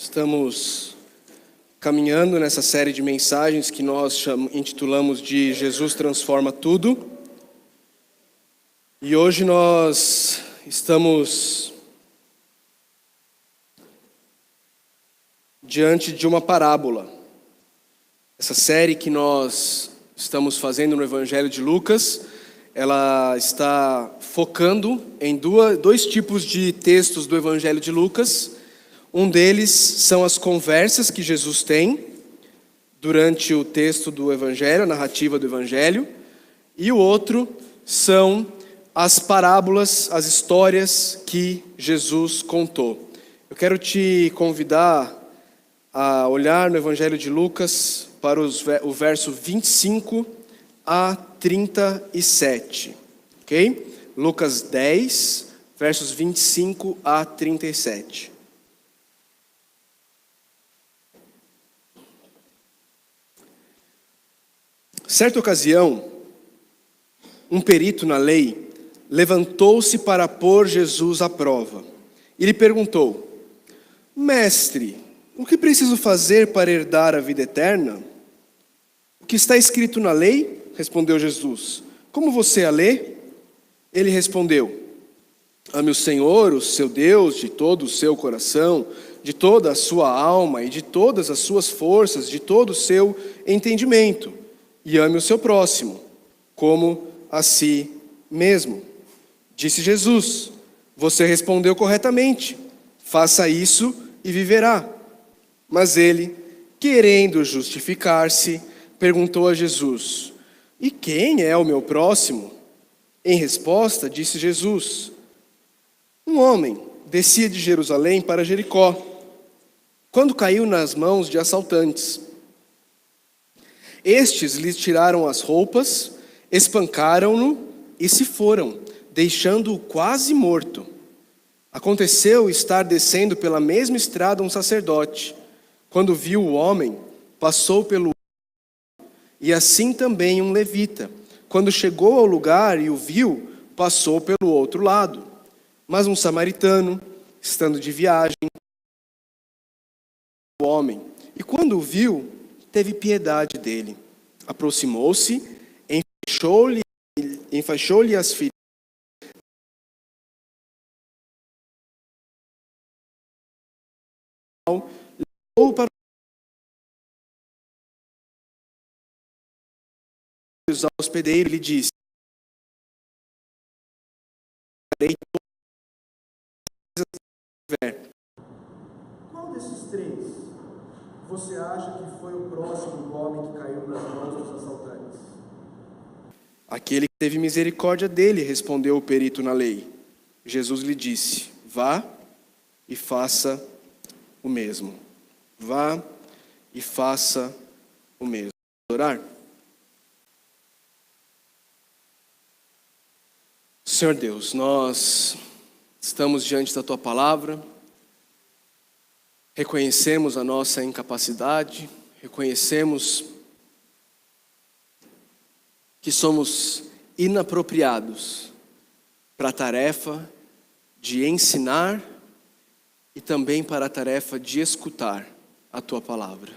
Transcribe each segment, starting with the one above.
Estamos caminhando nessa série de mensagens que nós intitulamos de Jesus Transforma Tudo. E hoje nós estamos diante de uma parábola. Essa série que nós estamos fazendo no Evangelho de Lucas, ela está focando em dois tipos de textos do Evangelho de Lucas. Um deles são as conversas que Jesus tem durante o texto do Evangelho, a narrativa do Evangelho. E o outro são as parábolas, as histórias que Jesus contou. Eu quero te convidar a olhar no Evangelho de Lucas para o verso 25 a 37, ok? Lucas 10, versos 25 a 37. Certa ocasião, um perito na lei levantou-se para pôr Jesus à prova. E lhe perguntou: Mestre, o que preciso fazer para herdar a vida eterna? O que está escrito na lei? Respondeu Jesus. Como você a lê? Ele respondeu: Ame o Senhor, o seu Deus, de todo o seu coração, de toda a sua alma e de todas as suas forças, de todo o seu entendimento. E ame o seu próximo, como a si mesmo. Disse Jesus: Você respondeu corretamente. Faça isso e viverá. Mas ele, querendo justificar-se, perguntou a Jesus: E quem é o meu próximo? Em resposta, disse Jesus: Um homem descia de Jerusalém para Jericó, quando caiu nas mãos de assaltantes. Estes lhe tiraram as roupas, espancaram-no e se foram, deixando-o quase morto. Aconteceu estar descendo pela mesma estrada um sacerdote. Quando viu o homem, passou pelo e assim também um levita. Quando chegou ao lugar e o viu, passou pelo outro lado. Mas um samaritano, estando de viagem, o homem, e quando o viu, teve piedade dele. Aproximou-se, enfaixou-lhe as feridas, levou-o para o hospedeiro e lhe disse: Qual desses três você acha que foi o próximo do homem que caiu nas mãos dos assaltantes? Aquele que teve misericórdia dele, respondeu o perito na lei. Jesus lhe disse: Vá e faça o mesmo. Vá e faça o mesmo. Orar. Senhor Deus, nós estamos diante da Tua palavra, reconhecemos a nossa incapacidade, reconhecemos que somos inapropriados para a tarefa de ensinar e também para a tarefa de escutar a Tua palavra.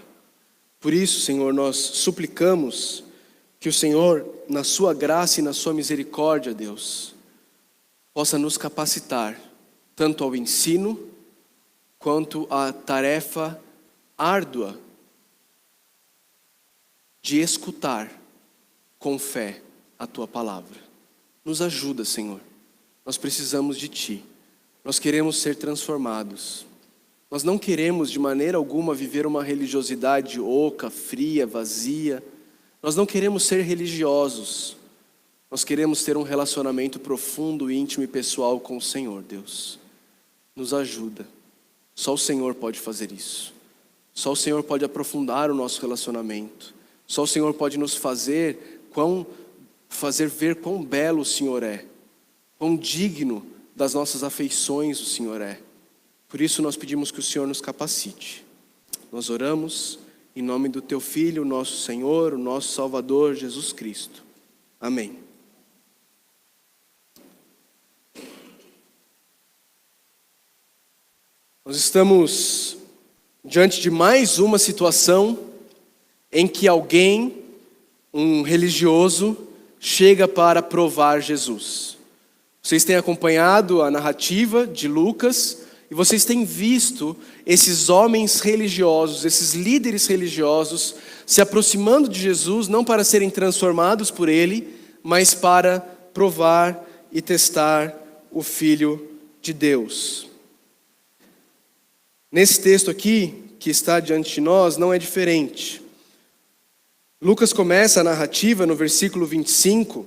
Por isso, Senhor, nós suplicamos que o Senhor, na Sua graça e na Sua misericórdia, Deus, possa nos capacitar tanto ao ensino quanto à tarefa árdua de escutar com fé a Tua palavra. Nos ajuda, Senhor. Nós precisamos de Ti. Nós queremos ser transformados. Nós não queremos de maneira alguma viver uma religiosidade oca, fria, vazia. Nós não queremos ser religiosos. Nós queremos ter um relacionamento profundo, íntimo e pessoal com o Senhor, Deus. Nos ajuda. Só o Senhor pode fazer isso. Só o Senhor pode aprofundar o nosso relacionamento. Só o Senhor pode nos fazer ver quão belo o Senhor é. Quão digno das nossas afeições o Senhor é. Por isso nós pedimos que o Senhor nos capacite. Nós oramos em nome do Teu Filho, nosso Senhor, o nosso Salvador, Jesus Cristo. Amém. Nós estamos diante de mais uma situação em que alguém, um religioso, chega para provar Jesus. Vocês têm acompanhado a narrativa de Lucas e vocês têm visto esses homens religiosos, esses líderes religiosos, se aproximando de Jesus, não para serem transformados por ele, mas para provar e testar o Filho de Deus. Nesse texto aqui, que está diante de nós, não é diferente. Lucas começa a narrativa no versículo 25,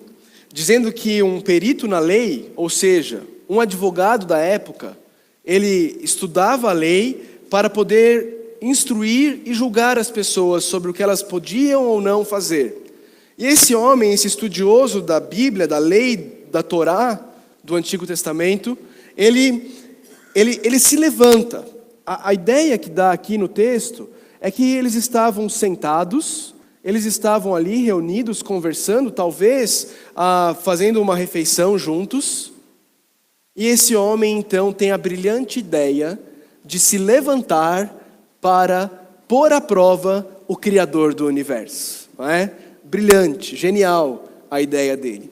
dizendo que um perito na lei, ou seja, um advogado da época, ele estudava a lei para poder instruir e julgar as pessoas sobre o que elas podiam ou não fazer. E esse homem, esse estudioso da Bíblia, da lei, da Torá, do Antigo Testamento, ele se levanta. A ideia que dá aqui no texto é que eles estavam sentados, eles estavam ali reunidos, conversando, talvez fazendo uma refeição juntos. E esse homem, então, tem a brilhante ideia de se levantar para pôr à prova o Criador do universo. Não é? Brilhante, genial a ideia dele.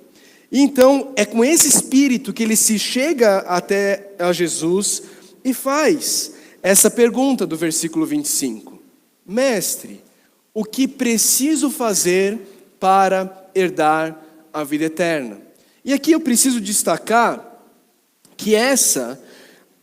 E então, é com esse espírito que ele se chega até a Jesus e faz essa pergunta do versículo 25. Mestre, o que preciso fazer para herdar a vida eterna? E aqui eu preciso destacar que essa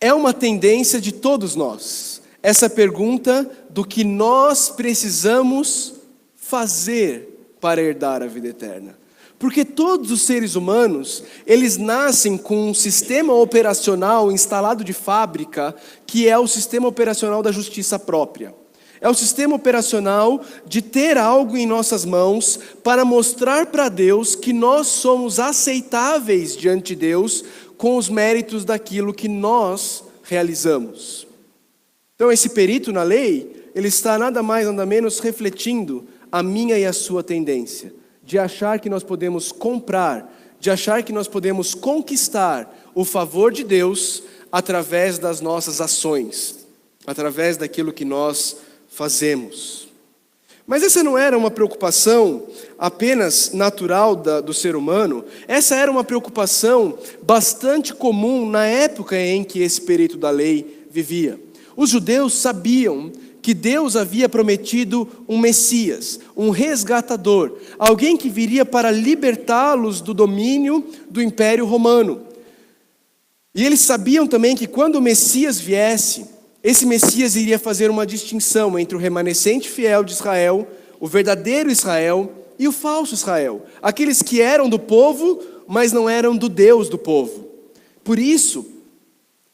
é uma tendência de todos nós. Essa pergunta do que nós precisamos fazer para herdar a vida eterna. Porque todos os seres humanos, eles nascem com um sistema operacional instalado de fábrica, que é o sistema operacional da justiça própria. É o sistema operacional de ter algo em nossas mãos para mostrar para Deus que nós somos aceitáveis diante de Deus com os méritos daquilo que nós realizamos. Então esse perito na lei, ele está nada mais nada menos refletindo a minha e a sua tendência de achar que nós podemos comprar, de achar que nós podemos conquistar o favor de Deus através das nossas ações, através daquilo que nós fazemos. Mas essa não era uma preocupação apenas natural do ser humano, essa era uma preocupação bastante comum na época em que esse perito da lei vivia. Os judeus sabiam que Deus havia prometido um Messias, um resgatador, alguém que viria para libertá-los do domínio do Império Romano. E eles sabiam também que quando o Messias viesse, esse Messias iria fazer uma distinção entre o remanescente fiel de Israel, o verdadeiro Israel e o falso Israel. Aqueles que eram do povo, mas não eram do Deus do povo. Por isso,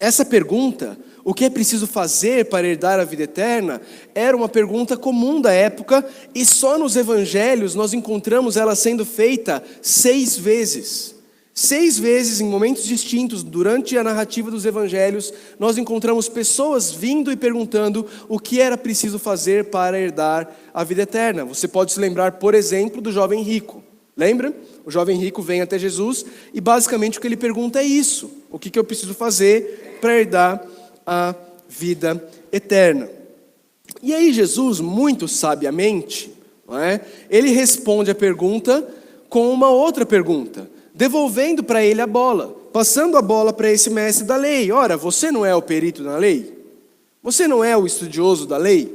essa pergunta, o que é preciso fazer para herdar a vida eterna, era uma pergunta comum da época, e só nos evangelhos nós encontramos ela sendo feita 6 vezes. 6 vezes, em momentos distintos, durante a narrativa dos evangelhos, nós encontramos pessoas vindo e perguntando o que era preciso fazer para herdar a vida eterna. Você pode se lembrar, por exemplo, do jovem rico. Lembra? O jovem rico vem até Jesus e basicamente o que ele pergunta é isso. O que eu preciso fazer para herdar a vida eterna? E aí Jesus, muito sabiamente, não é? Ele responde a pergunta com uma outra pergunta, devolvendo para ele a bola, passando a bola para esse mestre da lei. Ora, você não é o perito na lei? Você não é o estudioso da lei?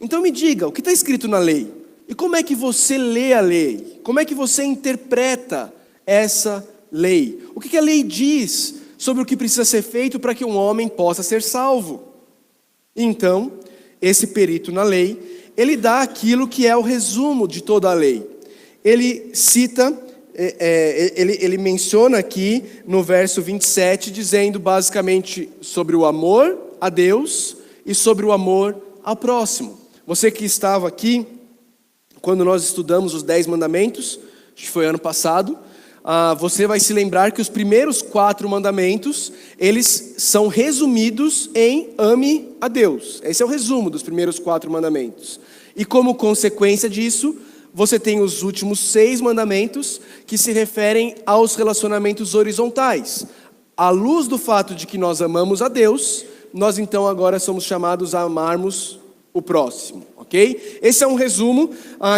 Então me diga, o que está escrito na lei? E como é que você lê a lei? Como é que você interpreta essa lei? O que a lei diz sobre o que precisa ser feito para que um homem possa ser salvo? Então, esse perito na lei, ele dá aquilo que é o resumo de toda a lei. Ele cita... Ele menciona aqui no verso 27, dizendo basicamente sobre o amor a Deus e sobre o amor ao próximo. Você que estava aqui, quando nós estudamos os 10 mandamentos, acho que foi ano passado, você vai se lembrar que os primeiros 4 mandamentos, eles são resumidos em ame a Deus. Esse é o resumo dos primeiros 4 mandamentos. E como consequência disso, você tem os últimos 6 mandamentos que se referem aos relacionamentos horizontais. À luz do fato de que nós amamos a Deus, nós então agora somos chamados a amarmos o próximo, ok? Esse é um resumo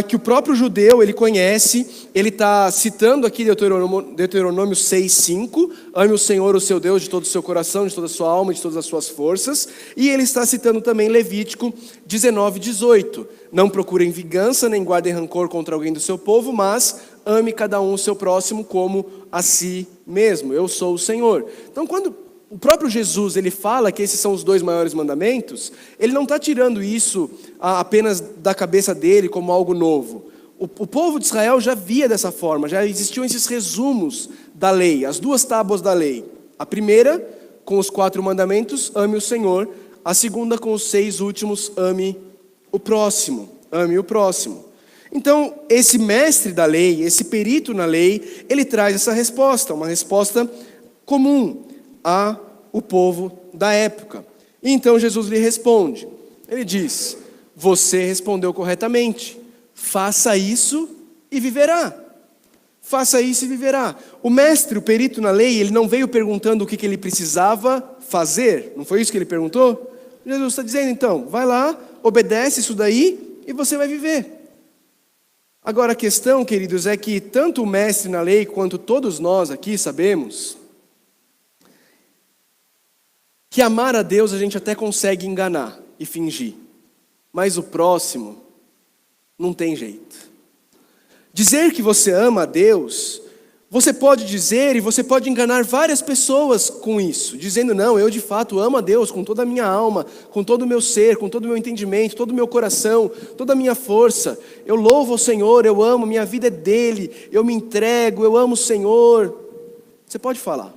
que o próprio judeu, ele conhece. Ele está citando aqui Deuteronômio 6:5, ame o Senhor, o seu Deus, de todo o seu coração, de toda a sua alma, de todas as suas forças. E ele está citando também Levítico 19:18, não procurem vingança, nem guardem rancor contra alguém do seu povo, mas ame cada um o seu próximo como a si mesmo, eu sou o Senhor. Então, quando o próprio Jesus, ele fala que esses são os 2 maiores mandamentos, ele não está tirando isso apenas da cabeça dele como algo novo. O povo de Israel já via dessa forma, já existiam esses resumos da lei, as 2 tábuas da lei. A primeira, com os 4 mandamentos, ame o Senhor. A segunda, com os 6 últimos, ame o próximo. Ame o próximo. Então, esse mestre da lei, esse perito na lei, ele traz essa resposta, uma resposta comum ao povo da época. E então Jesus lhe responde. Ele diz: você respondeu corretamente. Faça isso e viverá. Faça isso e viverá. O mestre, o perito na lei, ele não veio perguntando o que ele precisava fazer. Não foi isso que ele perguntou? Jesus está dizendo, então, vai lá, obedece isso daí e você vai viver. Agora a questão, queridos, é que tanto o mestre na lei quanto todos nós aqui sabemos que amar a Deus a gente até consegue enganar e fingir, mas o próximo não tem jeito. Dizer que você ama a Deus, você pode dizer e você pode enganar várias pessoas com isso, dizendo, não, eu de fato amo a Deus com toda a minha alma, com todo o meu ser, com todo o meu entendimento, todo o meu coração, toda a minha força. Eu louvo o Senhor, eu amo, minha vida é dele, eu me entrego, eu amo o Senhor. Você pode falar,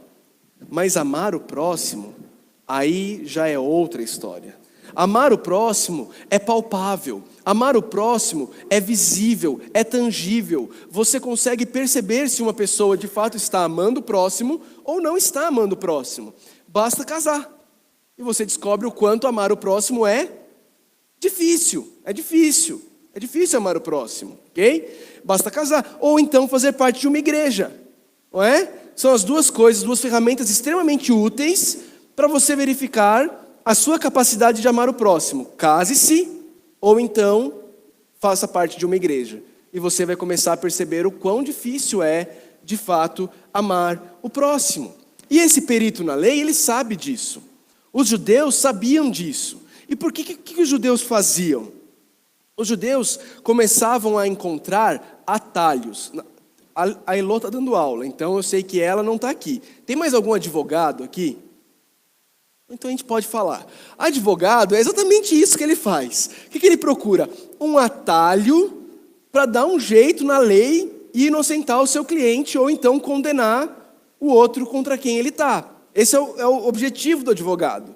mas amar o próximo, aí já é outra história. Amar o próximo é palpável, amar o próximo é visível, é tangível. Você consegue perceber se uma pessoa de fato está amando o próximo ou não está amando o próximo. Basta casar e você descobre o quanto amar o próximo é difícil. É difícil amar o próximo, ok? Basta casar, ou então fazer parte de uma igreja, não é? São as 2 coisas, 2 ferramentas extremamente úteis para você verificar a sua capacidade de amar o próximo. Case-se, ou então faça parte de uma igreja. E você vai começar a perceber o quão difícil é, de fato, amar o próximo. E esse perito na lei, ele sabe disso. Os judeus sabiam disso. E por que os judeus faziam? Os judeus começavam a encontrar atalhos. A Elô está dando aula, então eu sei que ela não está aqui. Tem mais algum advogado aqui? Então a gente pode falar. Advogado é exatamente isso que ele faz. O que ele procura? Um atalho para dar um jeito na lei e inocentar o seu cliente, ou então condenar o outro contra quem ele está. Esse é o objetivo do advogado.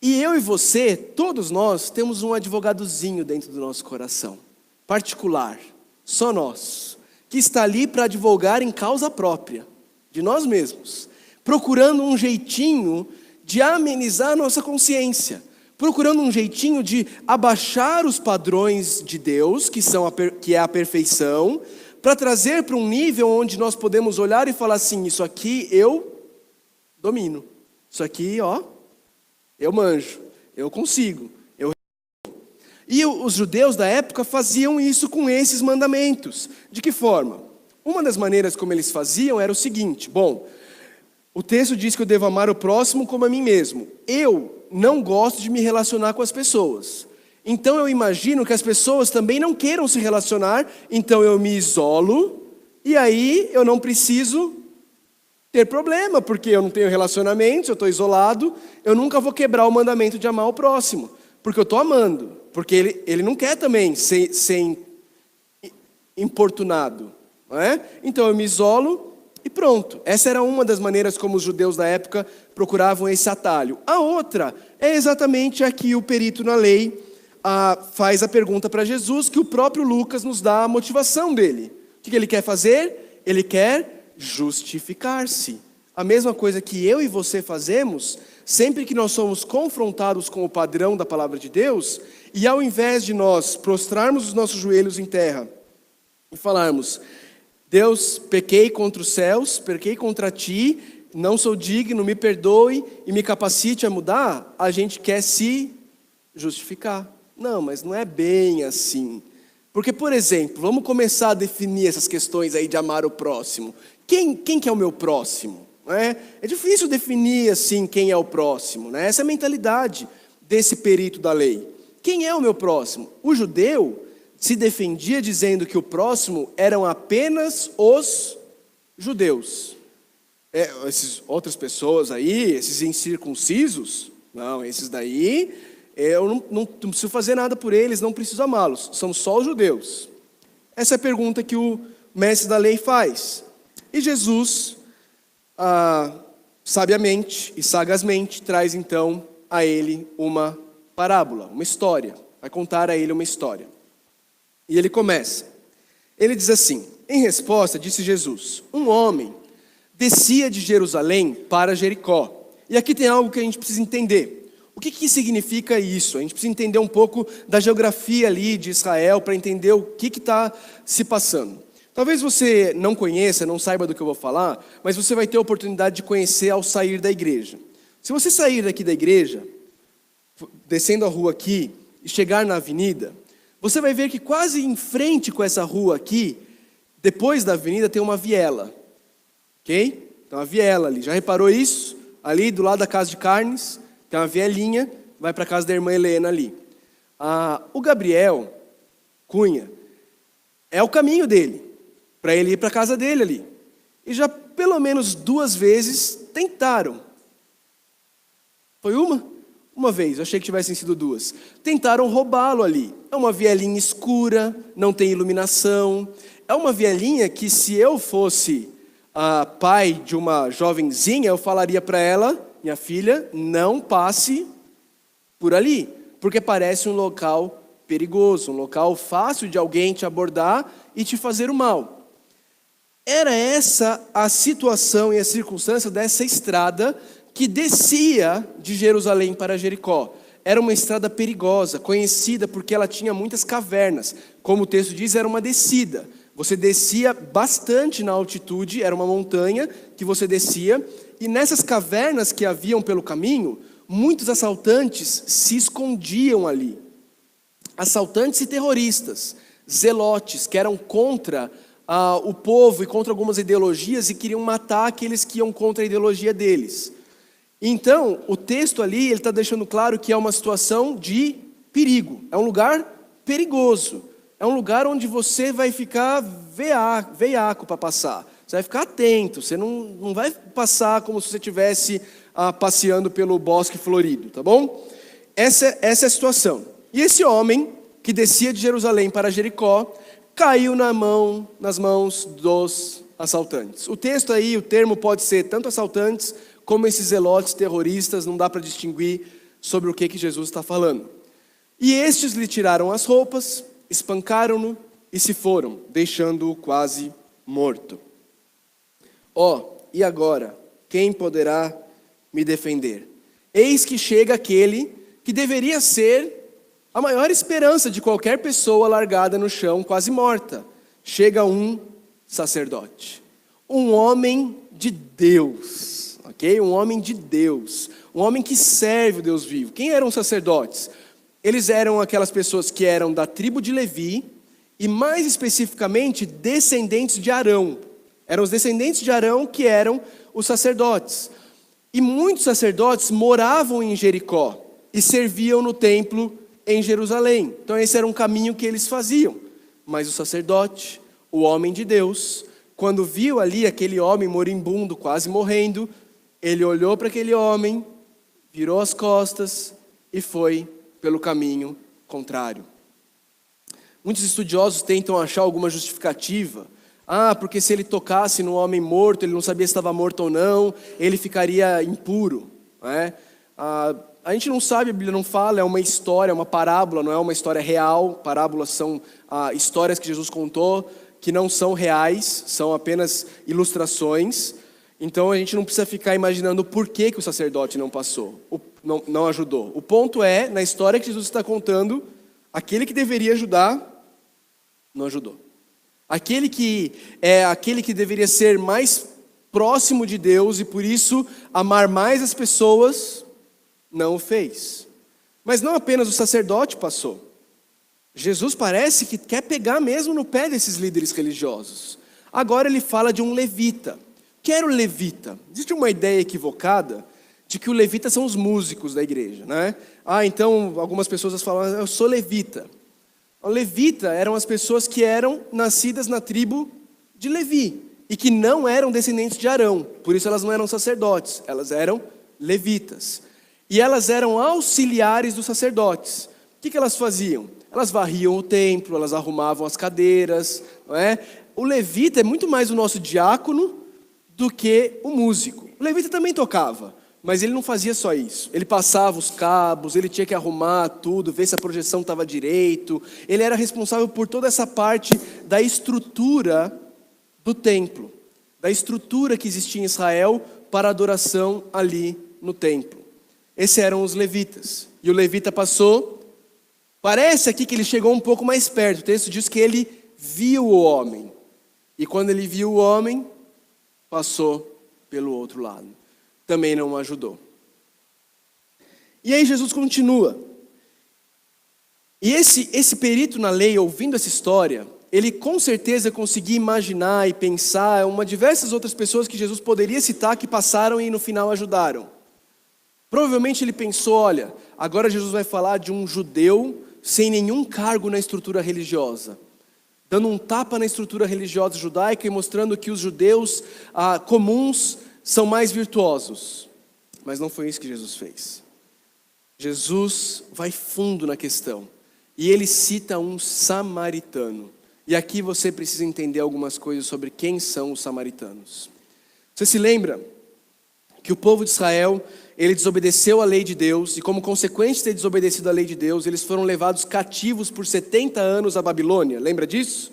E eu e você, todos nós, temos um advogadozinho dentro do nosso coração, particular, só nós, que está ali para advogar em causa própria, de nós mesmos, procurando um jeitinho de amenizar a nossa consciência, procurando um jeitinho de abaixar os padrões de Deus, que é a perfeição, para trazer para um nível onde nós podemos olhar e falar assim, isso aqui eu domino, isso aqui, eu manjo, eu consigo. E os judeus da época faziam isso com esses mandamentos. De que forma? Uma das maneiras como eles faziam era o seguinte, o texto diz que eu devo amar o próximo como a mim mesmo. Eu não gosto de me relacionar com as pessoas. Então eu imagino que as pessoas também não queiram se relacionar, então eu me isolo, e aí eu não preciso ter problema, porque eu não tenho relacionamentos, eu estou isolado, eu nunca vou quebrar o mandamento de amar o próximo, porque eu estou amando, porque ele não quer também ser importunado, não é? Então eu me isolo, e pronto. Essa era uma das maneiras como os judeus da época procuravam esse atalho. A outra é exatamente a que o perito na lei faz a pergunta para Jesus, que o próprio Lucas nos dá a motivação dele. O que ele quer fazer? Ele quer justificar-se. A mesma coisa que eu e você fazemos, sempre que nós somos confrontados com o padrão da palavra de Deus, e ao invés de nós prostrarmos os nossos joelhos em terra e falarmos, Deus, pequei contra os céus, pequei contra ti, não sou digno, me perdoe e me capacite a mudar, a gente quer se justificar. Não, mas não é bem assim. Porque, por exemplo, vamos começar a definir essas questões aí de amar o próximo. Quem que é o meu próximo? É difícil definir assim quem é o próximo, né? Essa é a mentalidade desse perito da lei. Quem é o meu próximo? O judeu se defendia dizendo que o próximo eram apenas os judeus. Essas outras pessoas aí, esses incircuncisos, não, esses daí, eu não preciso fazer nada por eles, não preciso amá-los, são só os judeus. Essa é a pergunta que o mestre da lei faz. E Jesus, sabiamente e sagazmente, traz então a ele uma parábola, uma história. Vai contar a ele uma história. E ele começa. Ele diz assim: em resposta, disse Jesus, um homem descia de Jerusalém para Jericó. E aqui tem algo que a gente precisa entender. O que significa isso? A gente precisa entender um pouco da geografia ali de Israel para entender o que está se passando. Talvez você não conheça, não saiba do que eu vou falar, mas você vai ter a oportunidade de conhecer ao sair da igreja. Se você sair daqui da igreja, descendo a rua aqui e chegar na avenida, você vai ver que quase em frente com essa rua aqui, depois da avenida tem uma viela. Ok? Tem uma viela ali. Já reparou isso? Ali do lado da casa de carnes, tem uma vielinha, vai para a casa da irmã Helena ali. O Gabriel Cunha é o caminho dele, para ele ir para a casa dele ali. E já pelo menos 2 vezes tentaram. Foi uma? Uma vez, eu achei que tivessem sido 2. Tentaram roubá-lo ali. É uma vielinha escura, não tem iluminação. É uma vielinha que, se eu fosse pai de uma jovenzinha, eu falaria para ela: minha filha, não passe por ali, porque parece um local perigoso, um local fácil de alguém te abordar e te fazer o mal. Era essa a situação e a circunstância dessa estrada que descia de Jerusalém para Jericó. Era uma estrada perigosa, conhecida porque ela tinha muitas cavernas. Como o texto diz, era uma descida. Você descia bastante na altitude, era uma montanha que você descia, e nessas cavernas que haviam pelo caminho, muitos assaltantes se escondiam ali. Assaltantes e terroristas, zelotes, que eram contra o povo e contra algumas ideologias e queriam matar aqueles que iam contra a ideologia deles. Então, o texto ali, ele está deixando claro que é uma situação de perigo. É um lugar perigoso. É um lugar onde você vai ficar veiaco para passar. Você vai ficar atento. Você não vai passar como se você estivesse passeando pelo bosque florido, tá bom? Essa é a situação. E esse homem, que descia de Jerusalém para Jericó, caiu nas mãos dos assaltantes. O texto aí, o termo pode ser tanto assaltantes como esses zelotes terroristas, não dá para distinguir sobre o que Jesus está falando. E estes lhe tiraram as roupas, espancaram-no e se foram, deixando-o quase morto. E agora, quem poderá me defender? Eis que chega aquele que deveria ser a maior esperança de qualquer pessoa largada no chão, quase morta. Chega um sacerdote, um homem de Deus, ok? Um homem de Deus, um homem que serve o Deus vivo. Quem eram os sacerdotes? Eles eram aquelas pessoas que eram da tribo de Levi e, mais especificamente, descendentes de Arão. Eram os descendentes de Arão que eram os sacerdotes. E muitos sacerdotes moravam em Jericó e serviam no templo em Jerusalém. Então esse era um caminho que eles faziam. Mas o sacerdote, o homem de Deus, quando viu ali aquele homem moribundo, quase morrendo, ele olhou para aquele homem, virou as costas e foi pelo caminho contrário. Muitos estudiosos tentam achar alguma justificativa. Porque se ele tocasse no homem morto, ele não sabia se estava morto ou não, ele ficaria impuro. Não é? A gente não sabe, a Bíblia não fala, é uma história, é uma parábola, não é uma história real. Parábolas são histórias que Jesus contou, que não são reais, são apenas ilustrações. Então a gente não precisa ficar imaginando por que o sacerdote não passou, não ajudou. O ponto é, na história que Jesus está contando, aquele que deveria ajudar, não ajudou. Aquele que deveria ser mais próximo de Deus e por isso amar mais as pessoas, não o fez. Mas não apenas o sacerdote passou. Jesus parece que quer pegar mesmo no pé desses líderes religiosos. Agora ele fala de um levita. O que era o levita? Existe uma ideia equivocada de que o levita são os músicos da igreja, né? Então algumas pessoas falam, eu sou levita. O levita eram as pessoas que eram nascidas na tribo de Levi e que não eram descendentes de Arão. Por isso elas não eram sacerdotes, elas eram levitas. E elas eram auxiliares dos sacerdotes. O que elas faziam? Elas varriam o templo, elas arrumavam as cadeiras, não é? O levita é muito mais o nosso diácono do que o músico. O levita também tocava, mas ele não fazia só isso. Ele passava os cabos, ele tinha que arrumar tudo, ver se a projeção estava direito. Ele era responsável por toda essa parte da estrutura do templo, da estrutura que existia em Israel para a adoração ali no templo. Esses eram os levitas. E o levita passou. Parece aqui que ele chegou um pouco mais perto. O texto diz que ele viu o homem. E quando ele viu o homem, passou pelo outro lado. Também não o ajudou. E aí Jesus continua. E esse perito na lei, ouvindo essa história, ele com certeza conseguia imaginar e pensar diversas outras pessoas que Jesus poderia citar que passaram e no final ajudaram. Provavelmente ele pensou, olha, agora Jesus vai falar de um judeu sem nenhum cargo na estrutura religiosa, dando um tapa na estrutura religiosa judaica e mostrando que os judeus comuns são mais virtuosos. Mas não foi isso que Jesus fez. Jesus vai fundo na questão e ele cita um samaritano. E aqui você precisa entender algumas coisas sobre quem são os samaritanos. Você se lembra que o povo de Israel, ele desobedeceu a lei de Deus, e como consequência de ter desobedecido a lei de Deus, eles foram levados cativos por 70 anos à Babilônia. Lembra disso?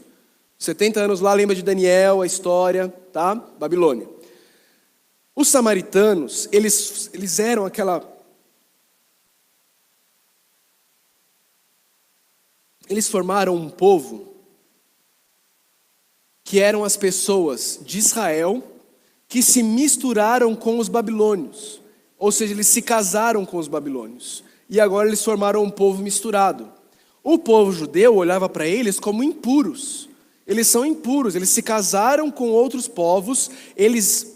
70 anos lá, lembra de Daniel, a história, tá? Babilônia. Os samaritanos, eles eram eles formaram um povo que eram as pessoas de Israel que se misturaram com os babilônios. Ou seja, eles se casaram com os babilônios. E agora eles formaram um povo misturado. O povo judeu olhava para eles como impuros. Eles são impuros, eles se casaram com outros povos, eles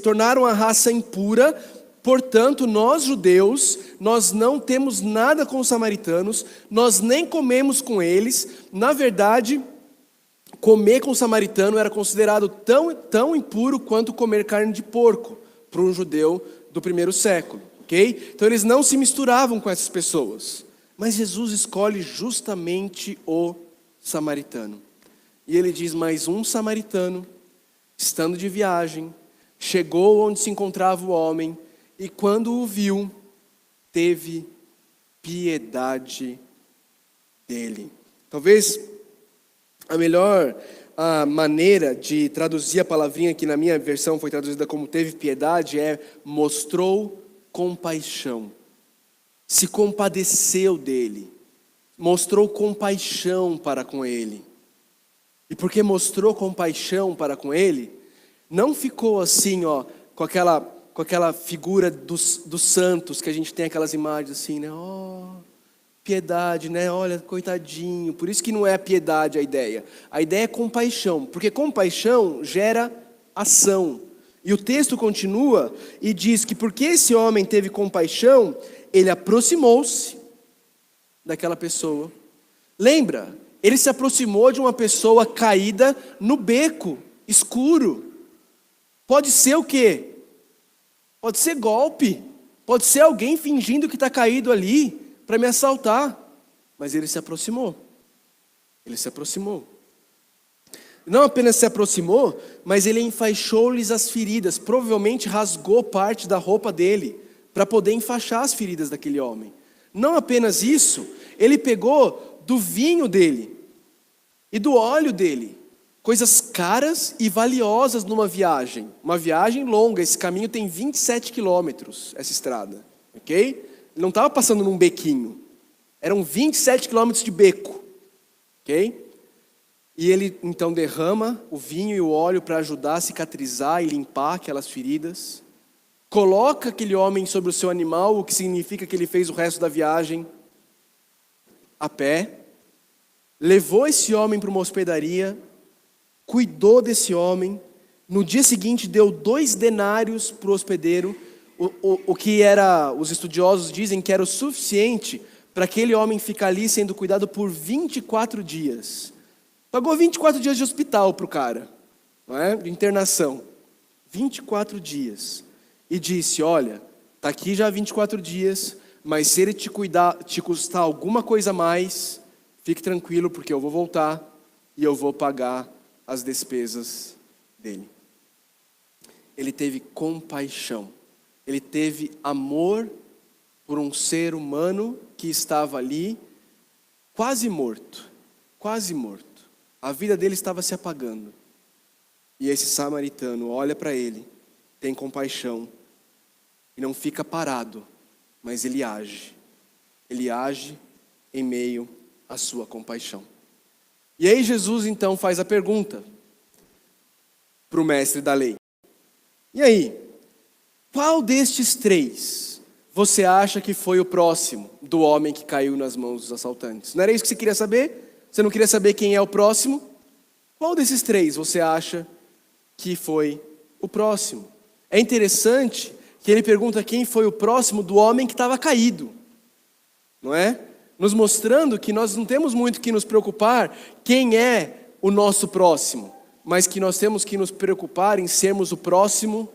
tornaram a raça impura. Portanto, nós judeus, nós não temos nada com os samaritanos, nós nem comemos com eles. Na verdade, comer com o samaritano era considerado tão impuro quanto comer carne de porco para um judeu do primeiro século, ok? Então eles não se misturavam com essas pessoas. Mas Jesus escolhe justamente o samaritano. E ele diz, mas um samaritano, estando de viagem, chegou onde se encontrava o homem, e quando o viu, teve piedade dele. Talvez a melhor maneira de traduzir a palavrinha que na minha versão foi traduzida como teve piedade mostrou compaixão. Se compadeceu dele. Mostrou compaixão para com ele. E porque mostrou compaixão para com ele, não ficou assim, com aquela figura dos santos, que a gente tem aquelas imagens assim, né? Piedade, né? Olha, coitadinho. Por isso que não é a piedade a ideia. A ideia é compaixão, porque compaixão gera ação. E o texto continua e diz que porque esse homem teve compaixão, ele aproximou-se daquela pessoa. Lembra? Ele se aproximou de uma pessoa caída no beco, escuro. Pode ser o quê? Pode ser golpe. Pode ser alguém fingindo que está caído ali para me assaltar. Mas ele se aproximou. Ele se aproximou. Não apenas se aproximou, mas ele enfaixou-lhes as feridas. Provavelmente rasgou parte da roupa dele para poder enfaixar as feridas daquele homem. Não apenas isso, ele pegou do vinho dele e do óleo dele, coisas caras e valiosas numa viagem. Uma viagem longa, esse caminho tem 27 quilômetros, essa estrada, ok? Ele não estava passando num bequinho, eram 27 quilômetros de beco, ok? E ele então derrama o vinho e o óleo para ajudar a cicatrizar e limpar aquelas feridas. coloca aquele homem sobre o seu animal, o que significa que ele fez o resto da viagem a pé, levou esse homem para uma hospedaria, cuidou desse homem, no dia seguinte deu 2 denários para o hospedeiro, o que era, os estudiosos dizem que era o suficiente para aquele homem ficar ali sendo cuidado por 24 dias. Pagou 24 dias de hospital para o cara, não é? De internação. 24 dias. E disse, olha, está aqui já 24 dias, mas se ele te custar alguma coisa a mais, fique tranquilo, porque eu vou voltar e eu vou pagar as despesas dele. Ele teve compaixão. Ele teve amor por um ser humano que estava ali, quase morto. Quase morto. A vida dele estava se apagando. E esse samaritano olha para ele, tem compaixão, e não fica parado, mas ele age. Ele age em meio à sua compaixão. E aí Jesus então faz a pergunta para o mestre da lei. E aí, qual destes 3 você acha que foi o próximo do homem que caiu nas mãos dos assaltantes? Não era isso que você queria saber? Você não queria saber quem é o próximo? Qual desses 3 você acha que foi o próximo? É interessante que ele pergunta quem foi o próximo do homem que estava caído, não é? Nos mostrando que nós não temos muito que nos preocupar quem é o nosso próximo, mas que nós temos que nos preocupar em sermos o próximo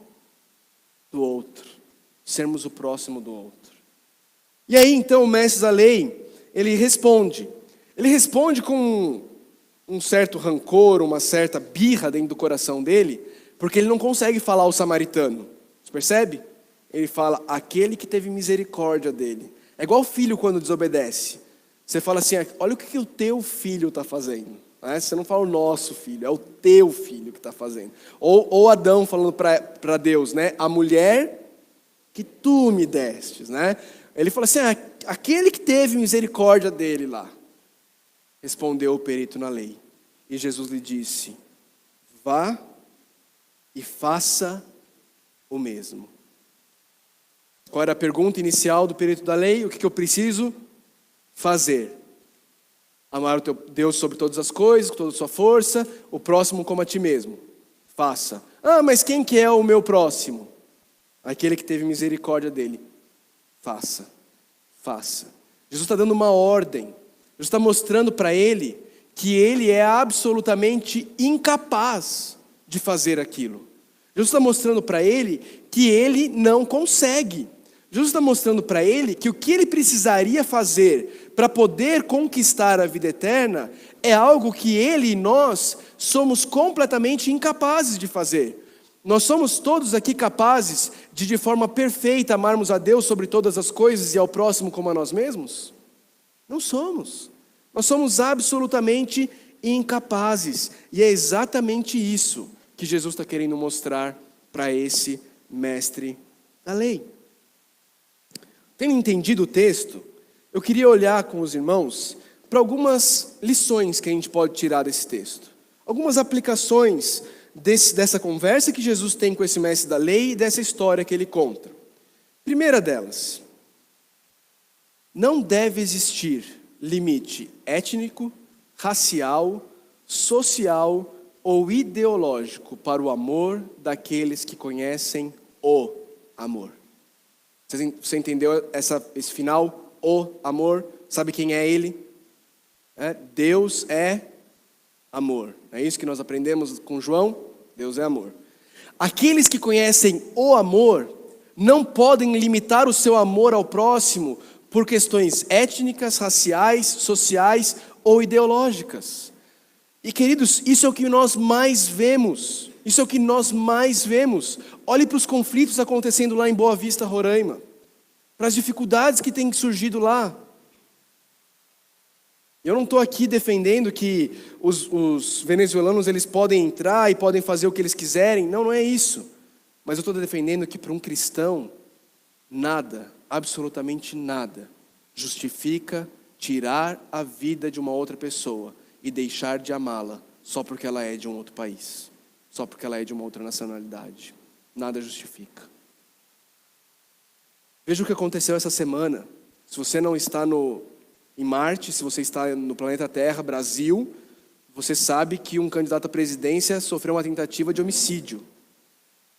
do outro. Sermos o próximo do outro. E aí então o mestre da lei, ele responde. Ele responde com um certo rancor, uma certa birra dentro do coração dele, porque ele não consegue falar o samaritano. Você percebe? Ele fala, aquele que teve misericórdia dele. É igual o filho quando desobedece. Você fala assim, olha o que o teu filho está fazendo. Você não fala o nosso filho, é o teu filho que está fazendo. Ou Adão falando para Deus, né? A mulher que tu me destes, né? Ele fala assim, aquele que teve misericórdia dele lá. Respondeu o perito na lei. E Jesus lhe disse, vá e faça o mesmo. Qual era a pergunta inicial do perito da lei? O que eu preciso fazer? Amar o teu Deus sobre todas as coisas, com toda a sua força, o próximo como a ti mesmo. Faça. Mas quem que é o meu próximo? Aquele que teve misericórdia dele. Faça. Faça. Jesus está dando uma ordem. Jesus está mostrando para ele que ele é absolutamente incapaz de fazer aquilo. Jesus está mostrando para ele que ele não consegue. Jesus está mostrando para ele que o que ele precisaria fazer para poder conquistar a vida eterna é algo que ele e nós somos completamente incapazes de fazer. Nós somos todos aqui capazes de forma perfeita, amarmos a Deus sobre todas as coisas e ao próximo como a nós mesmos? Não somos. Nós somos absolutamente incapazes. E é exatamente isso que Jesus está querendo mostrar para esse mestre da lei. Tendo entendido o texto, eu queria olhar com os irmãos para algumas lições que a gente pode tirar desse texto. Algumas aplicações dessa conversa que Jesus tem com esse mestre da lei e dessa história que ele conta. Primeira delas, não deve existir limite étnico, racial, social ou ideológico para o amor daqueles que conhecem o amor. Você entendeu esse final? O amor. Sabe quem é ele? Deus é amor. É isso que nós aprendemos com João? Deus é amor. Aqueles que conhecem o amor não podem limitar o seu amor ao próximo por questões étnicas, raciais, sociais ou ideológicas. E queridos, isso é o que nós mais vemos. Isso é o que nós mais vemos. Olhe para os conflitos acontecendo lá em Boa Vista, Roraima. Para as dificuldades que têm surgido lá. Eu não estou aqui defendendo que os venezuelanos eles podem entrar e podem fazer o que eles quiserem. Não é isso. Mas eu estou defendendo que para um cristão, nada, absolutamente nada, justifica tirar a vida de uma outra pessoa e deixar de amá-la só porque ela é de um outro país. Só porque ela é de uma outra nacionalidade. Nada justifica. Veja o que aconteceu essa semana. Se você não está em Marte, se você está no planeta Terra, Brasil, você sabe que um candidato à presidência sofreu uma tentativa de homicídio.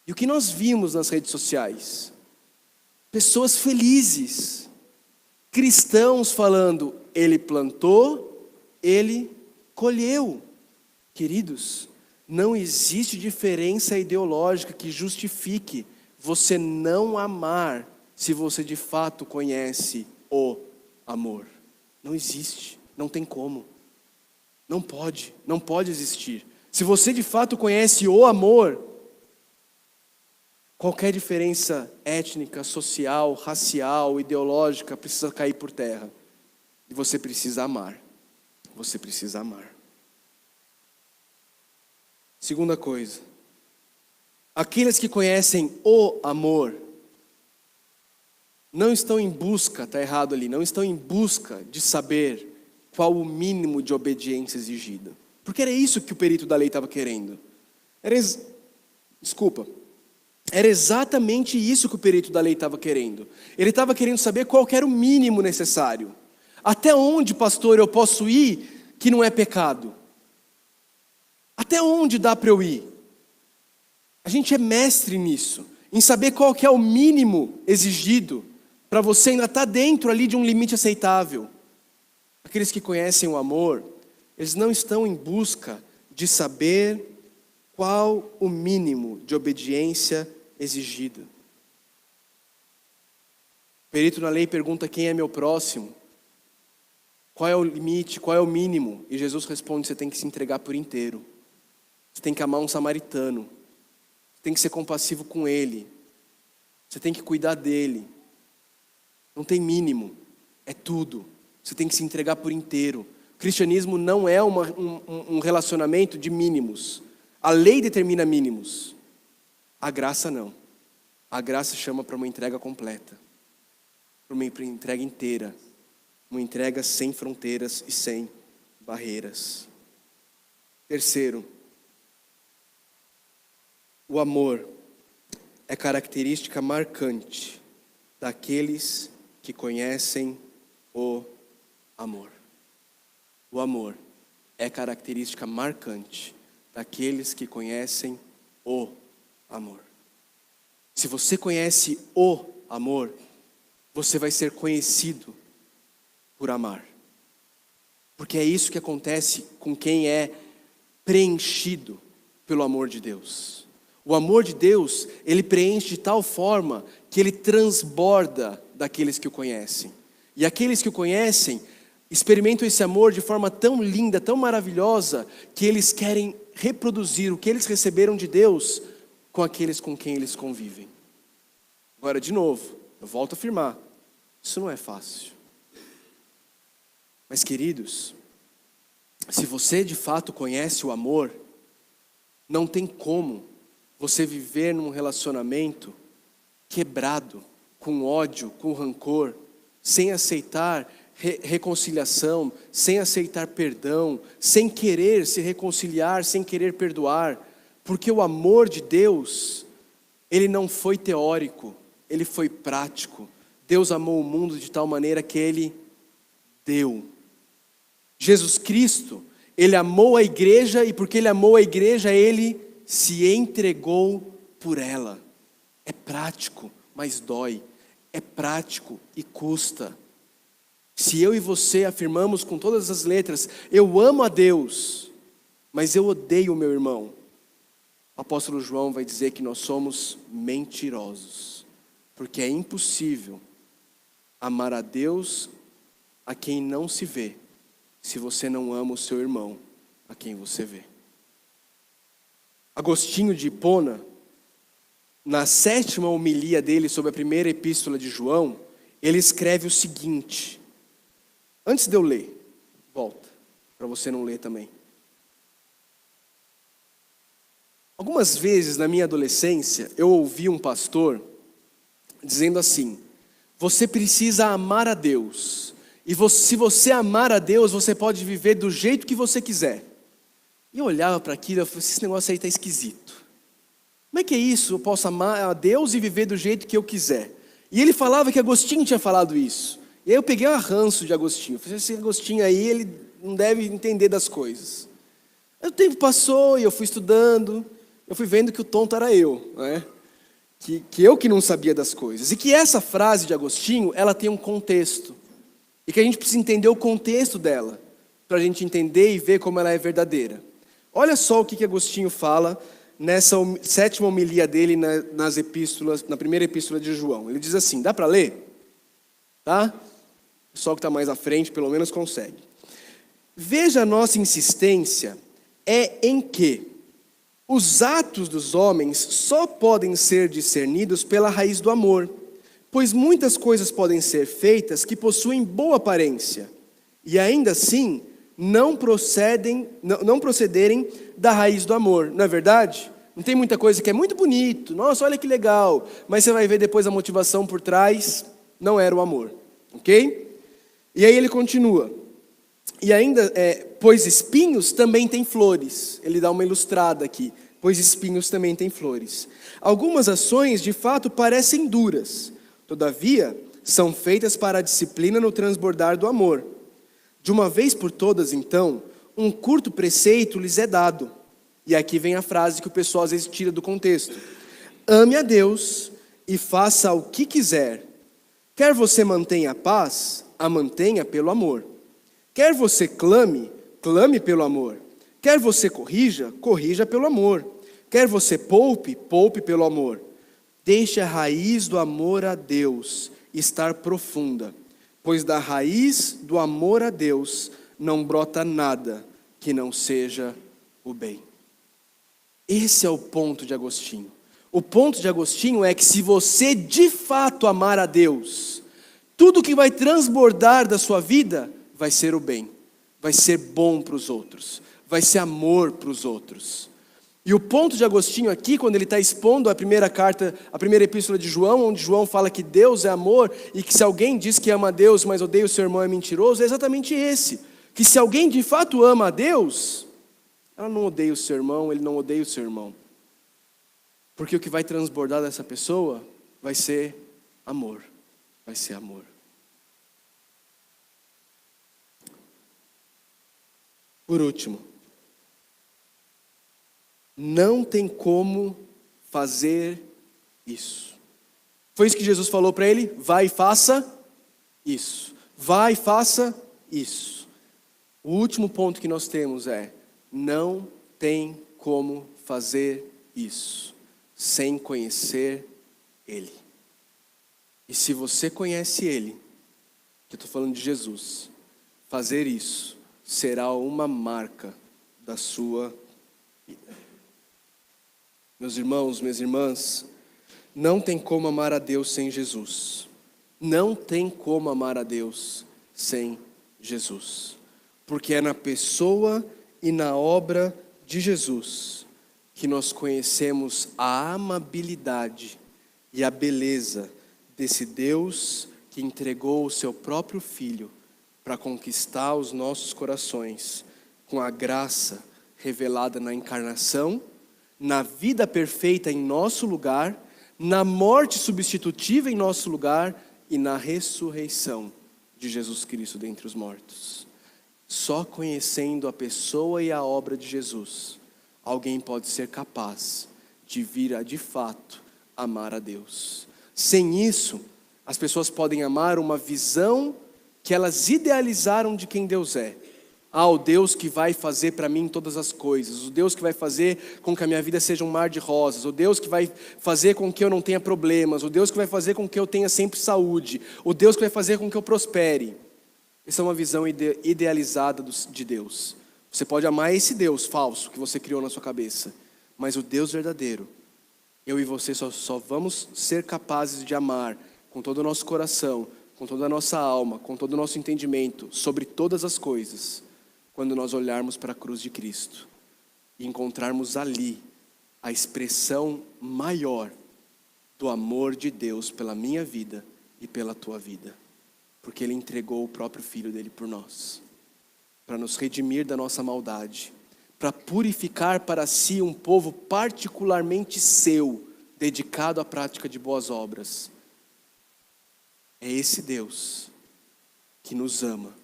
E o que nós vimos nas redes sociais? Pessoas felizes, cristãos falando, ele plantou, ele colheu. Queridos, não existe diferença ideológica que justifique você não amar se você de fato conhece o amor. Não existe, não tem como. Não pode existir. Se você de fato conhece o amor, qualquer diferença étnica, social, racial, ideológica precisa cair por terra. E você precisa amar. Você precisa amar. Segunda coisa. Aqueles que conhecem o amor não estão em busca, está errado ali, não estão em busca de saber qual o mínimo de obediência exigida. Porque era isso que o perito da lei estava querendo. Era exatamente isso que o perito da lei estava querendo. Ele estava querendo saber qual era o mínimo necessário. Até onde, pastor, eu posso ir que não é pecado? Até onde dá para eu ir? A gente é mestre nisso, em saber qual que é o mínimo exigido para você ainda estar dentro ali de um limite aceitável. Aqueles que conhecem o amor, eles não estão em busca de saber qual o mínimo de obediência exigida. O perito na lei pergunta quem é meu próximo, qual é o limite, qual é o mínimo, e Jesus responde: você tem que se entregar por inteiro. Você tem que amar um samaritano. Você tem que ser compassivo com ele. Você tem que cuidar dele. Não tem mínimo. É tudo. Você tem que se entregar por inteiro. O cristianismo não é um relacionamento de mínimos. A lei determina mínimos. A graça não. A graça chama para uma entrega completa. Para uma entrega inteira. Uma entrega sem fronteiras e sem barreiras. Terceiro. O amor é característica marcante daqueles que conhecem o amor. O amor é característica marcante daqueles que conhecem o amor. Se você conhece o amor, você vai ser conhecido por amar. Porque é isso que acontece com quem é preenchido pelo amor de Deus. O amor de Deus, ele preenche de tal forma que ele transborda daqueles que o conhecem. E aqueles que o conhecem experimentam esse amor de forma tão linda, tão maravilhosa, que eles querem reproduzir o que eles receberam de Deus com aqueles com quem eles convivem. Agora, de novo, eu volto a afirmar, isso não é fácil. Mas, queridos, se você de fato conhece o amor, não tem como você viver num relacionamento quebrado, com ódio, com rancor, sem aceitar reconciliação, sem aceitar perdão, sem querer se reconciliar, sem querer perdoar, porque o amor de Deus, ele não foi teórico, ele foi prático. Deus amou o mundo de tal maneira que ele deu. Jesus Cristo, ele amou a igreja, e porque ele amou a igreja, ele se entregou por ela. É prático, mas dói. É prático e custa. Se eu e você afirmamos com todas as letras, eu amo a Deus, mas eu odeio o meu irmão, o apóstolo João vai dizer que nós somos mentirosos, porque é impossível amar a Deus a quem não se vê, se você não ama o seu irmão a quem você vê. Agostinho de Hipona, na 7ª homilia dele sobre a primeira epístola de João, ele escreve o seguinte, antes de eu ler, volta, para você não ler também. Algumas vezes na minha adolescência, eu ouvi um pastor dizendo assim, você precisa amar a Deus, e se você amar a Deus, você pode viver do jeito que você quiser. E eu olhava para aquilo e falei, esse negócio aí está esquisito. Como é que é isso? Eu posso amar a Deus e viver do jeito que eu quiser. E ele falava que Agostinho tinha falado isso. E aí eu peguei um ranço de Agostinho. Falei, esse Agostinho aí, ele não deve entender das coisas. Aí o tempo passou e eu fui estudando, eu fui vendo que o tonto era eu, né? Que eu que não sabia das coisas. E que essa frase de Agostinho, ela tem um contexto. E que a gente precisa entender o contexto dela, para a gente entender e ver como ela é verdadeira. Olha só o que Agostinho fala nessa 7ª homilia dele nas epístolas, na primeira epístola de João. Ele diz assim, dá para ler? Tá? O pessoal que está mais à frente, pelo menos consegue. Veja, a nossa insistência é em que os atos dos homens só podem ser discernidos pela raiz do amor, pois muitas coisas podem ser feitas que possuem boa aparência, e ainda assim não procederem da raiz do amor, não é verdade? Não tem muita coisa que é muito bonito, nossa, olha que legal, mas você vai ver depois a motivação por trás, não era o amor, ok? E aí ele continua, e ainda, pois espinhos também têm flores, ele dá uma ilustrada aqui, pois espinhos também têm flores. Algumas ações de fato parecem duras, todavia são feitas para a disciplina no transbordar do amor. De uma vez por todas, então, um curto preceito lhes é dado. E aqui vem a frase que o pessoal às vezes tira do contexto. Ame a Deus e faça o que quiser. Quer você mantenha a paz, a mantenha pelo amor. Quer você clame, clame pelo amor. Quer você corrija, corrija pelo amor. Quer você poupe, poupe pelo amor. Deixe a raiz do amor a Deus estar profunda, pois da raiz do amor a Deus não brota nada que não seja o bem. Esse é o ponto de Agostinho. O ponto de Agostinho é que se você de fato amar a Deus, tudo que vai transbordar da sua vida vai ser o bem, vai ser bom para os outros, vai ser amor para os outros. E o ponto de Agostinho aqui, quando ele está expondo a primeira epístola de João, onde João fala que Deus é amor, e que se alguém diz que ama a Deus, mas odeia o seu irmão, é mentiroso, é exatamente esse. Que se alguém de fato ama a Deus, ela não odeia o seu irmão, ele não odeia o seu irmão. Porque o que vai transbordar dessa pessoa vai ser amor. Vai ser amor. Por último, não tem como fazer isso. Foi isso que Jesus falou para ele? Vai e faça isso. Vai e faça isso. O último ponto que nós temos é: não tem como fazer isso sem conhecer Ele. E se você conhece Ele, que eu estou falando de Jesus, fazer isso será uma marca da sua vida. Meus irmãos, minhas irmãs, não tem como amar a Deus sem Jesus. Não tem como amar a Deus sem Jesus. Porque é na pessoa e na obra de Jesus que nós conhecemos a amabilidade e a beleza desse Deus que entregou o seu próprio Filho para conquistar os nossos corações com a graça revelada na encarnação, na vida perfeita em nosso lugar, na morte substitutiva em nosso lugar e na ressurreição de Jesus Cristo dentre os mortos. Só conhecendo a pessoa e a obra de Jesus, alguém pode ser capaz de vir a, de fato, amar a Deus. Sem isso, as pessoas podem amar uma visão que elas idealizaram de quem Deus é. O Deus que vai fazer para mim todas as coisas, o Deus que vai fazer com que a minha vida seja um mar de rosas, o Deus que vai fazer com que eu não tenha problemas, o Deus que vai fazer com que eu tenha sempre saúde, o Deus que vai fazer com que eu prospere. Essa é uma visão idealizada de Deus. Você pode amar esse Deus falso que você criou na sua cabeça, mas o Deus verdadeiro, eu e você só vamos ser capazes de amar com todo o nosso coração, com toda a nossa alma, com todo o nosso entendimento, sobre todas as coisas, quando nós olharmos para a cruz de Cristo e encontrarmos ali a expressão maior do amor de Deus pela minha vida e pela tua vida. Porque Ele entregou o próprio Filho dele por nós, para nos redimir da nossa maldade, para purificar para si um povo particularmente seu, dedicado à prática de boas obras. É esse Deus que nos ama,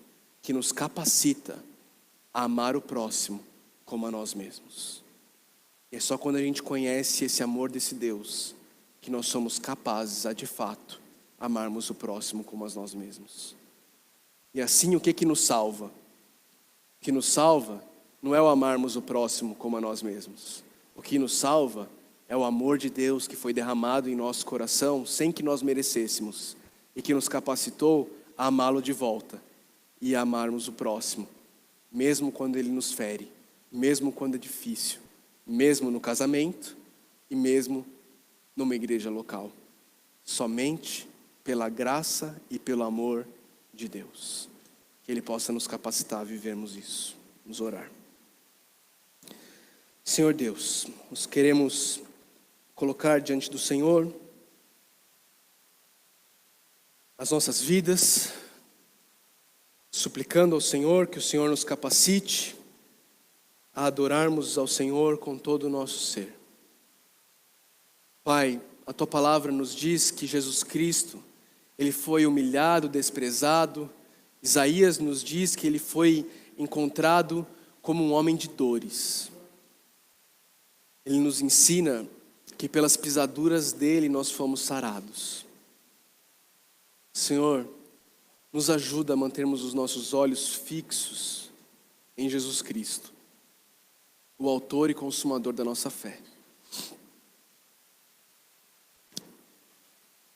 que nos capacita a amar o próximo como a nós mesmos. E é só quando a gente conhece esse amor desse Deus que nós somos capazes a, de fato, amarmos o próximo como a nós mesmos. E assim, o que nos salva? O que nos salva não é o amarmos o próximo como a nós mesmos. O que nos salva é o amor de Deus que foi derramado em nosso coração sem que nós merecêssemos e que nos capacitou a amá-lo de volta e a amarmos o próximo, mesmo quando ele nos fere, mesmo quando é difícil, mesmo no casamento e mesmo numa igreja local. Somente pela graça e pelo amor de Deus. Que Ele possa nos capacitar a vivermos isso. Vamos orar. Senhor Deus, nós queremos colocar diante do Senhor as nossas vidas, suplicando ao Senhor que o Senhor nos capacite a adorarmos ao Senhor com todo o nosso ser. Pai, a Tua palavra nos diz que Jesus Cristo, Ele foi humilhado, desprezado. Isaías nos diz que Ele foi encontrado como um homem de dores. Ele nos ensina que pelas pisaduras dele nós fomos sarados. Senhor, nos ajuda a mantermos os nossos olhos fixos em Jesus Cristo, o autor e consumador da nossa fé.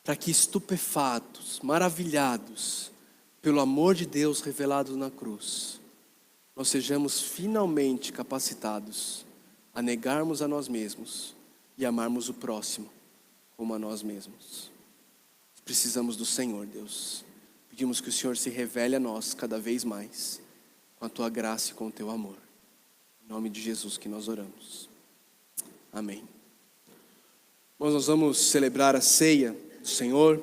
Para que estupefatos, maravilhados pelo amor de Deus revelado na cruz, nós sejamos finalmente capacitados a negarmos a nós mesmos e amarmos o próximo como a nós mesmos. Precisamos do Senhor, Deus. Pedimos que o Senhor se revele a nós cada vez mais, com a Tua graça e com o Teu amor. Em nome de Jesus que nós oramos. Amém. Nós vamos celebrar a ceia do Senhor.